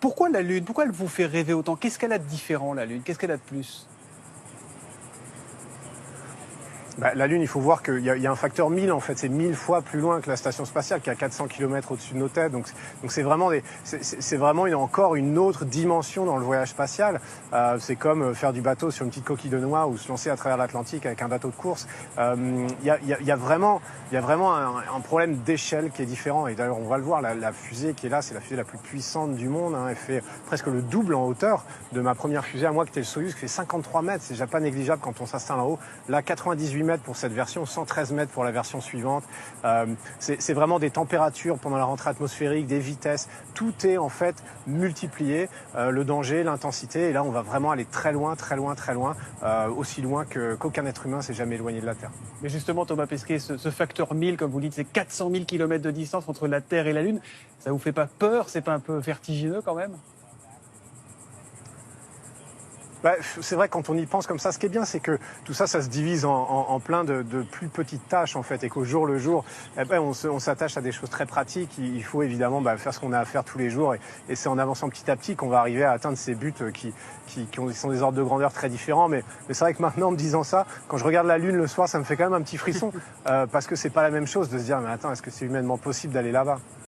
Pourquoi la Lune? Pourquoi elle vous fait rêver autant? Qu'est-ce qu'elle a de différent, la Lune? Qu'est-ce qu'elle a de plus? Bah, la Lune, il faut voir qu'il y a un facteur 1000 en fait, c'est 1000 fois plus loin que la station spatiale qui est à 400 km au-dessus de nos têtes. Donc c'est vraiment, c'est vraiment encore une autre dimension dans le voyage spatial. C'est comme faire du bateau sur une petite coquille de noix ou se lancer à travers l'Atlantique avec un bateau de course. Il y a vraiment un problème d'échelle qui est différent. Et d'ailleurs, on va le voir, la fusée qui est là, c'est la fusée la plus puissante du monde. Hein. Elle fait presque le double en hauteur de ma première fusée à moi, qui était le Soyuz, qui fait 53 mètres. C'est déjà pas négligeable quand on s'installe en haut. Là, 98 mètres pour cette version, 113 mètres pour la version suivante. C'est vraiment des températures pendant la rentrée atmosphérique, des vitesses. Tout est en fait multiplié, le danger, l'intensité. Et là, on va vraiment aller très loin, très loin, très loin, aussi loin qu'aucun être humain s'est jamais éloigné de la Terre. Mais justement, Thomas Pesquet, ce facteur 1000, comme vous dites, c'est 400 000 km de distance entre la Terre et la Lune. Ça vous fait pas peur? C'est pas un peu vertigineux quand même? Bah, c'est vrai, quand on y pense comme ça, ce qui est bien, c'est que tout ça, ça se divise en plein de plus petites tâches, en fait, et qu'au jour le jour, eh ben, on s'attache à des choses très pratiques. Il faut évidemment faire ce qu'on a à faire tous les jours, et c'est en avançant petit à petit qu'on va arriver à atteindre ces buts qui sont des ordres de grandeur très différents. Mais c'est vrai que maintenant, en me disant ça, quand je regarde la Lune le soir, ça me fait quand même un petit frisson, parce que c'est pas la même chose de se dire, mais attends, est-ce que c'est humainement possible d'aller là-bas?